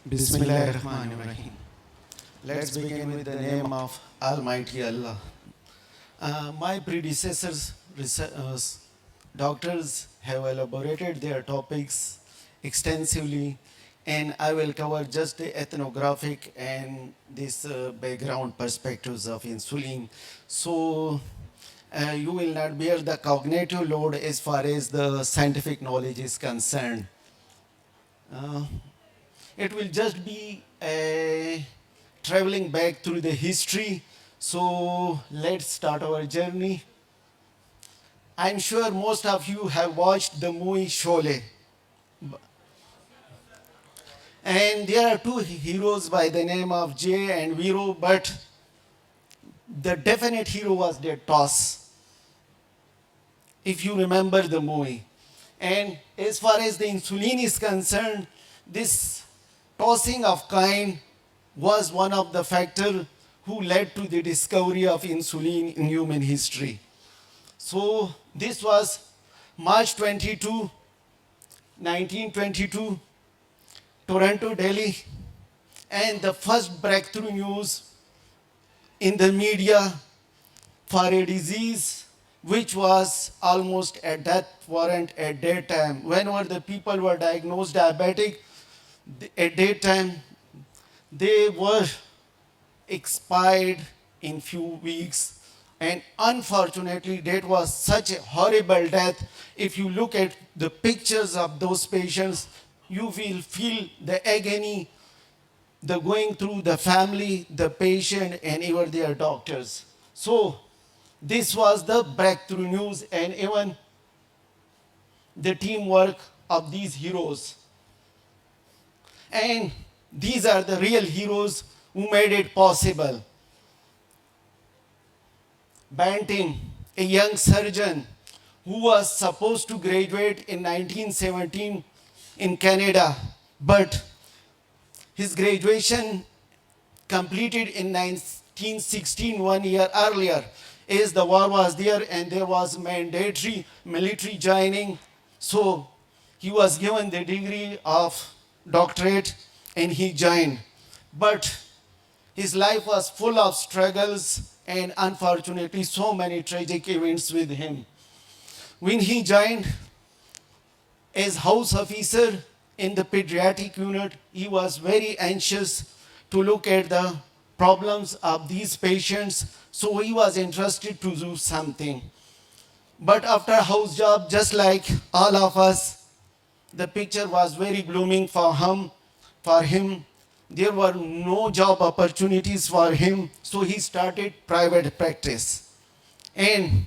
Bismillahirrahmanirrahim. Let's begin with the name of Almighty Allah. My predecessors, doctors, have elaborated their topics extensively, and I will cover just the ethnographic and this background perspectives of insulin. So you will not bear the cognitive load as far as the scientific knowledge is concerned. Uh, it will just be traveling back through the history. So let's start our journey. I'm sure most of you have watched the movie Sholay. And there are two heroes by the name of Jay and Viro, but the definite hero was their toss, if you remember the movie. And as far as the insulin is concerned, this tossing of kind was one of the factors who led to the discovery of insulin in human history. So this was March 22, 1922, Toronto, Delhi, and the first breakthrough news in the media for a disease which was almost a death warrant at that time. Whenever the people were diagnosed diabetic, at that time they were expired in few weeks, and unfortunately that was such a horrible death. If you look at the pictures of those patients, you will feel the agony, the going through the family, the patient, and even their doctors. So this was the breakthrough news, and even the teamwork of these heroes. And these are the real heroes who made it possible. Banting, a young surgeon who was supposed to graduate in 1917 in Canada, but his graduation completed in 1916, 1 year earlier, as the war was there and there was mandatory military joining. So he was given the degree of doctorate and he joined. But his life was full of struggles and unfortunately so many tragic events with him. When he joined as house officer in the pediatric unit, he was very anxious to look at the problems of these patients, so he was interested to do something. But after house job, just like all of us, the picture was very gloomy for him. There were no job opportunities for him, so he started private practice. And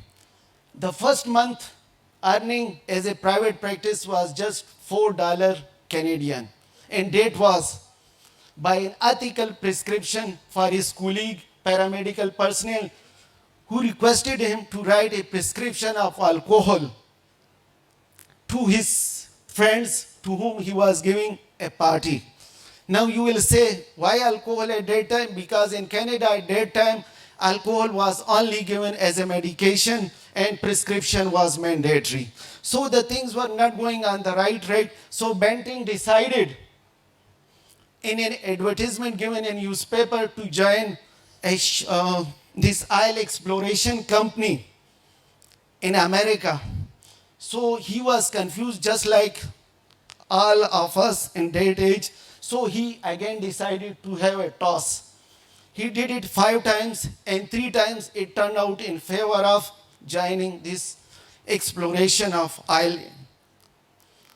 the first month earning as a private practice was just $4 Canadian. And that was by an ethical prescription for his colleague, paramedical personnel, who requested him to write a prescription of alcohol to his friends to whom he was giving a party. Now you will say, why alcohol at that time? Because in Canada at that time, alcohol was only given as a medication and prescription was mandatory. So the things were not going on the right track. So Banting decided in an advertisement given in newspaper to join this oil exploration company in America. So he was confused just like all of us in that age. So he again decided to have a toss. He did it 5 times and 3 times it turned out in favor of joining this exploration of oil.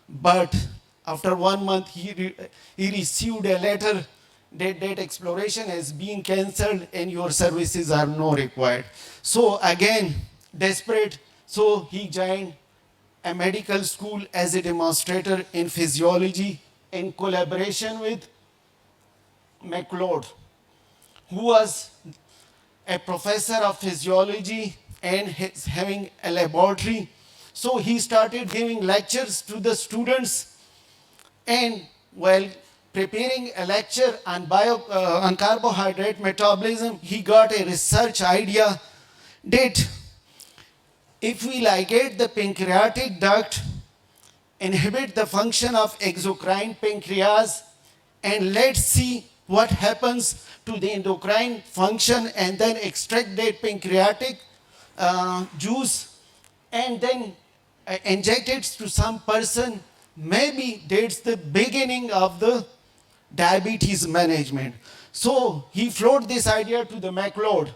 But after 1 month he received a letter that exploration has been cancelled and your services are no required. So again, desperate, so he joined a medical school as a demonstrator in physiology in collaboration with McLeod, who was a professor of physiology and having a laboratory. So he started giving lectures to the students, and while preparing a lecture on carbohydrate metabolism, he got a research idea that if we ligate the pancreatic duct, inhibit the function of exocrine pancreas, and let's see what happens to the endocrine function, and then extract that pancreatic juice and then inject it to some person. Maybe that's the beginning of the diabetes management. So he floated this idea to the MacLeod.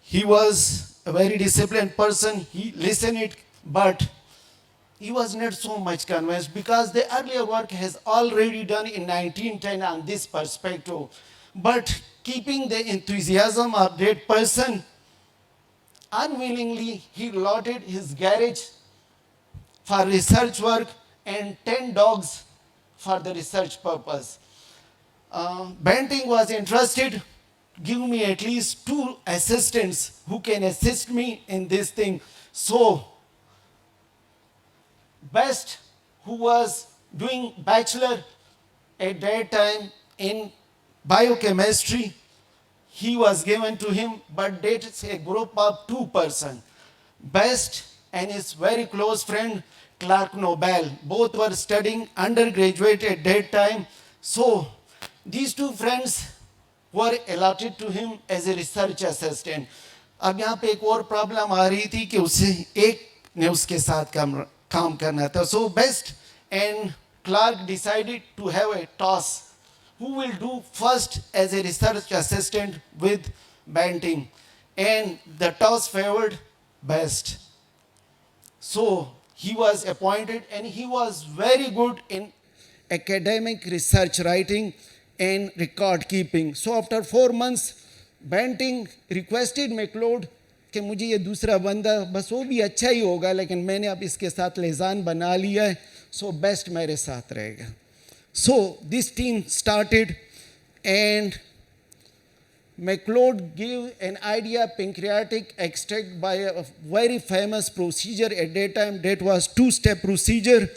He was a very disciplined person. He listened it, but he was not so much convinced because the earlier work has already done in 1910 on this perspective. But keeping the enthusiasm of that person, unwillingly he allotted his garage for research work and 10 dogs for the research purpose. Banting was interested, give me at least 2 assistants who can assist me in this thing. So Best, who was doing bachelor at that time in biochemistry, he was given to him, but that's a group of 2 persons. Best and his very close friend Clark Nobel, both were studying undergraduate at that time. So these 2 friends were allotted to him as a research assistant. अब यहाँ पे एक और problem आ रही थी कि उसे एक ने उसके साथ काम करना था. So Best and Clark decided to have a toss. Who will do first as a research assistant with Banting? And the toss favored Best. So he was appointed, and he was very good in academic research writing and record keeping. So after 4 months, Banting requested MacLeod कि मुझे ये दूसरा बंदा बस वो भी अच्छा ही होगा, लेकिन मैंने अब इसके साथ लिजान बना लिया है, सो बेस्ट मेरे साथ रहेगा. So this team started, and MacLeod gave an idea pancreatic extract by a very famous procedure at that time. That was 2-step procedure.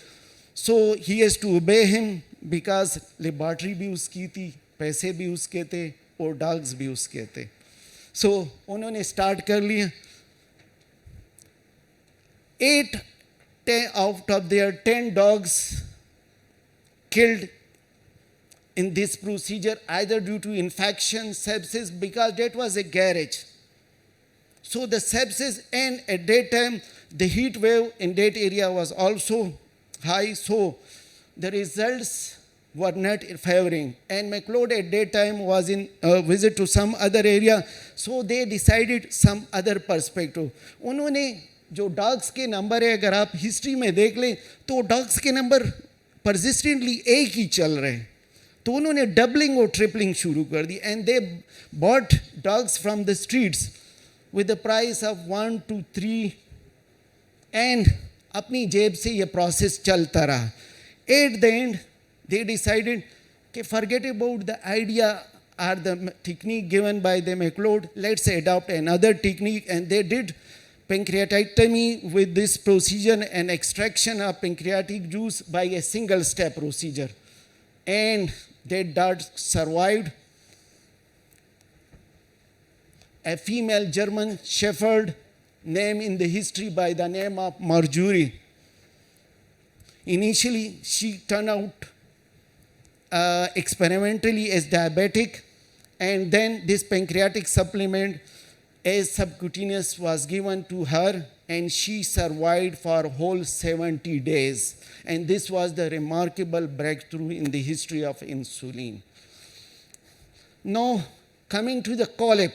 So he has to obey him because laboratory भी उसकी थी, पैसे भी उसके थे और dogs भी उसके थे. So उन्होंने start कर लिया. 8 out of their 10 dogs killed in this procedure, either due to infection, sepsis, because that was a garage. So the sepsis, and at that time the heat wave in that area was also high, so the results were not favoring. And MacLeod at that time was in a visit to some other area, so they decided some other perspective. उन्होंने जो dogs के number है, अगर आप history में देख लें तो डॉग्स के नंबर परसिस्टेंटली एक ही चल रहे हैं, तो उन्होंने डबलिंग और ट्रिपलिंग शुरू कर दी. And they bought dogs from the streets with the price of 1 to 3, and अपनी जेब से ये प्रोसेस चलता रहा. At the end they decided कि forget about the idea or the technique given by the MacLeod, let's adopt another technique. And they did pancreatectomy with this procedure and extraction of pancreatic juice by a single step procedure. And that dog survived. A female German shepherd, named in the history by the name of Marjorie. Initially, she turned out experimentally as diabetic, and then this pancreatic supplement as subcutaneous was given to her, and she survived for whole 70 days. And this was the remarkable breakthrough in the history of insulin. Now, coming to the colic,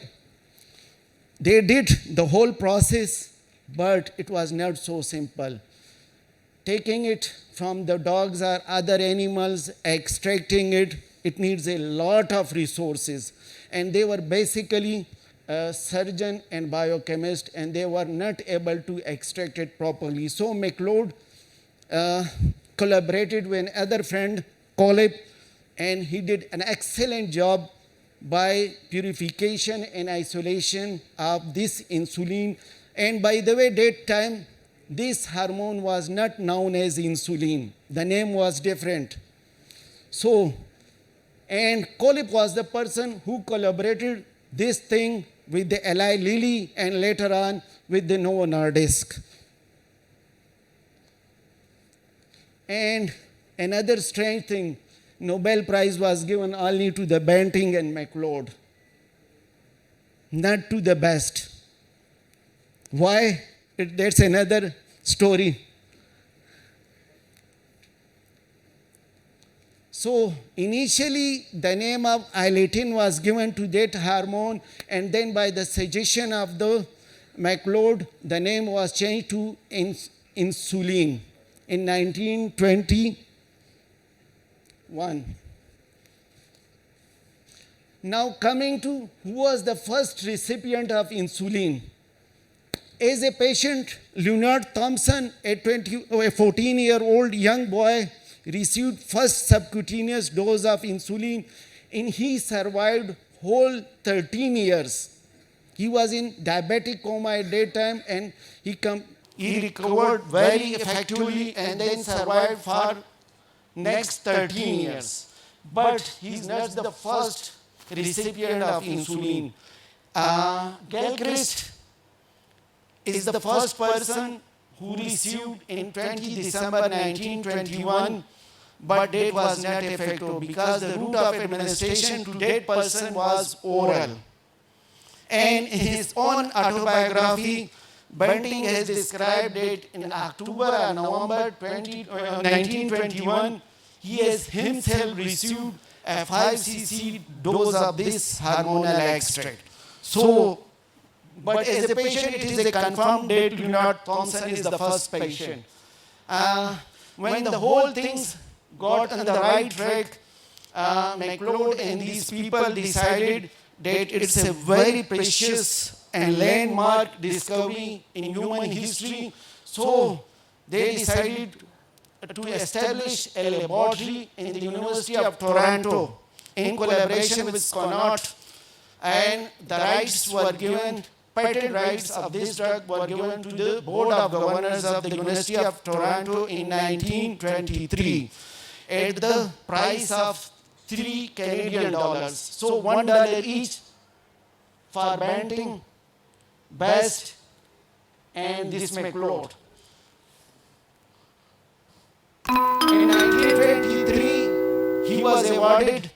they did the whole process, but it was not so simple. Taking it from the dogs or other animals, extracting it, it needs a lot of resources. And they were basically a surgeon and biochemist, and they were not able to extract it properly. So MacLeod collaborated with another friend, Coleb, and he did an excellent job by purification and isolation of this insulin. And by the way, that time, this hormone was not known as insulin. The name was different. So, and Coleb was the person who collaborated this thing with the Eli Lilly and later on with the Novo Nordisk. And another strange thing, Nobel Prize was given only to the Banting and MacLeod, not to the best. Why? That's another story. So initially the name of iletin was given to that hormone, and then by the suggestion of the MacLeod, the name was changed to insulin in 1921. Now coming to who was the first recipient of insulin. As a patient, Leonard Thompson, a 14-year-old young boy, received first subcutaneous dose of insulin, and he survived whole 13 years. He was in diabetic coma at that time, and he recovered very effectively and then survived for next 13 years. But he's not the first recipient of insulin. Gilchrist is the first person who received in 20 December 1921, but that was not effective because the route of administration to that person was oral. And in his own autobiography, Banting has described that in October or November 1921, he has himself received a 5 cc dose of this hormonal extract. So, but as a patient, it is a confirmed that Leonard Thompson is the first patient. When the whole things got on the right track, MacLeod and these people decided that it's a very precious and landmark discovery in human history. So they decided to establish a laboratory in the University of Toronto in collaboration with Connaught, and the rights were given. Patent rights of this drug were given to the Board of Governors of the University of Toronto in 1923 at the price of $3 Canadian. So $1 each for Banting, Best, and this MacLeod. In 1923, he was awarded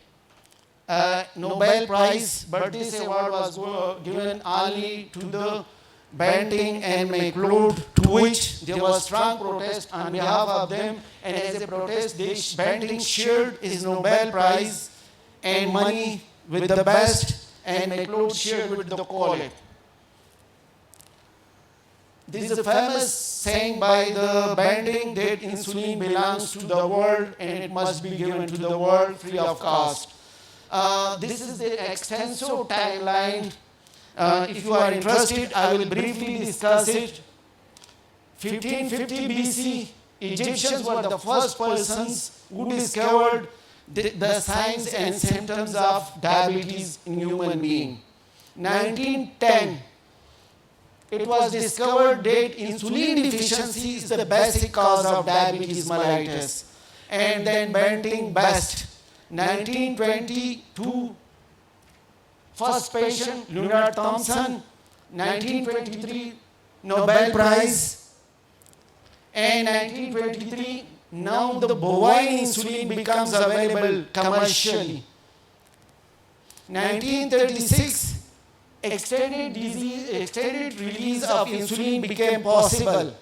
a Nobel Prize, but this award was given only to the Banting and MacLeod, to which there was strong protest on behalf of them, and as a protest, Banting shared his Nobel Prize and money with the Best, and MacLeod shared with the college. This is a famous saying by the Banting that insulin belongs to the world and it must be given to the world free of cost. This is the extensive timeline. If you are interested, I will briefly discuss it. 1550 BC, Egyptians were the first persons who discovered the signs and symptoms of diabetes in human being. 1910, it was discovered that insulin deficiency is the basic cause of diabetes mellitus. And then Banting, Best. 1922, first patient, Leonard Thompson. 1923, Nobel Prize. And 1923, now the bovine insulin becomes available commercially. 1936, extended release of insulin became possible.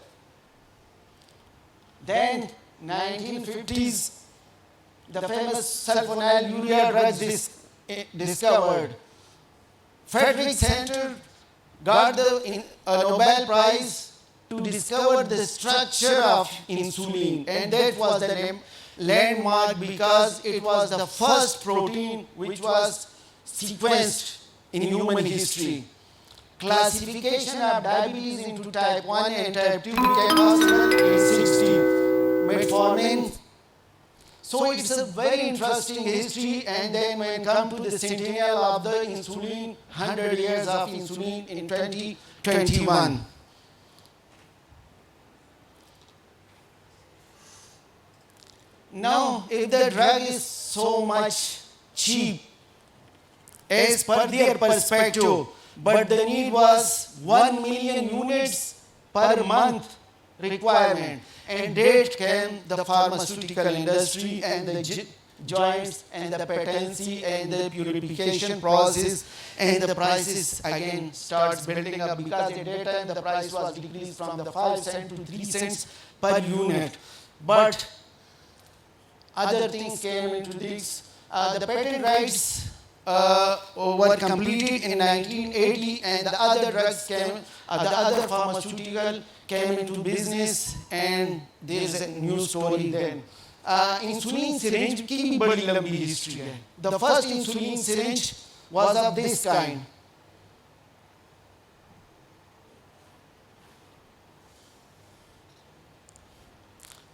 Then 1950s, the famous sulfonylurea drug discovered. Frederick Center got a Nobel Prize to discover the structure of insulin, and that was the name landmark because it was the first protein which was sequenced in human history. Classification of diabetes into type 1 and type 2 became possible in 60. Metformin. So it's a very interesting history, and then when come to the centennial of the insulin, 100 years of insulin in 2021. Now, if the drug is so much cheap, as per their perspective, but the need was 1 million units per month requirement, and that came the pharmaceutical industry and the joints and the patency and the purification process, and the prices again starts building up, because at that time the price was decreased from the 5 cents to 3 cents per unit. But other things came into this. The patent rights were completed in 1980, and the other drugs came, the other pharmaceutical came into business, and there is a new story then. Insulin syringe की भी बड़ी लंबी history है. The first insulin syringe was of this kind.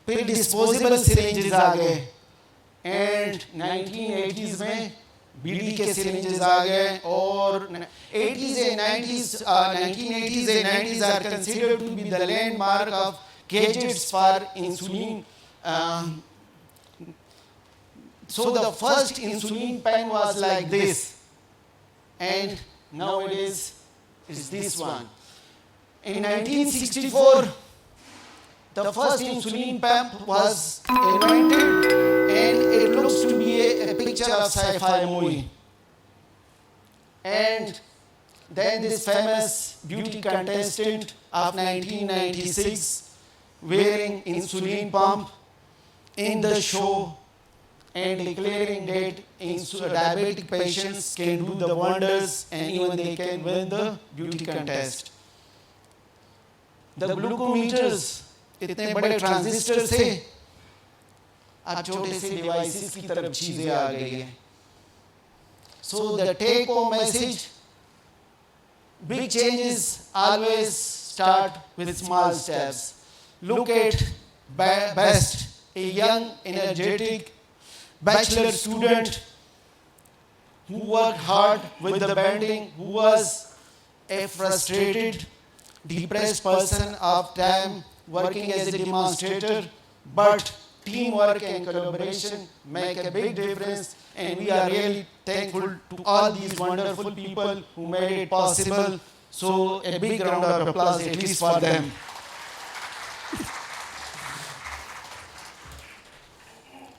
फिर disposable syringes आ गए, and 1980s में बीड़ी के syringes आ गए, और 80s and 90s, 1980s and 90s are considered to be the landmark of gadgets for insulin. So the first insulin pen was like this, and nowadays is this one. In 1964, the first insulin pump was invented, and it looks to be a picture of sci-fi movie. And then this famous beauty contestant of 1996 wearing insulin pump in the show and declaring that diabetic patients can do the wonders, and even they can win the beauty contest. The glucometers, इतने बड़े transistor से अब छोटे से devices की तरफ चीजें आ गई हैं. So the take home message, big changes always start with small steps. Look at Best, a young, energetic bachelor student who worked hard with the bending, who was a frustrated, depressed person of time working as a demonstrator, but teamwork and collaboration make a big difference, and we are really thankful to all these wonderful people who made it possible. So a big round of applause at least for them.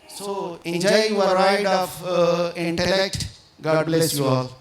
So enjoy your ride of intellect. God bless you all.